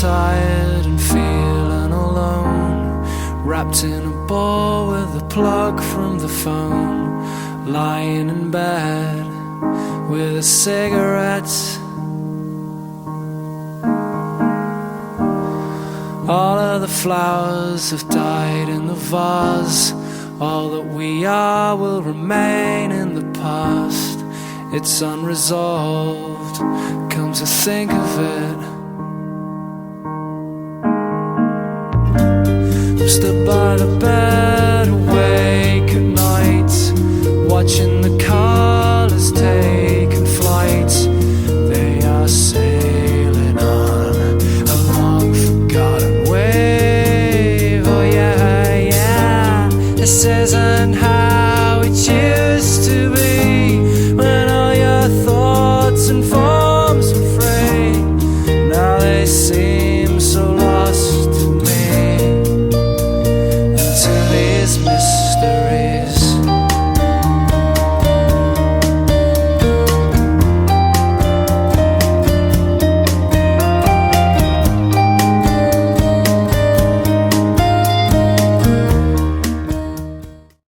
tired and feeling alone, wrapped in a ball with a plug from the phone, lying in bed with a cigarette. All of the flowers have died in the vase. All that we are will remain in the past. It's unresolved, come to think of it. I'm stood by the bed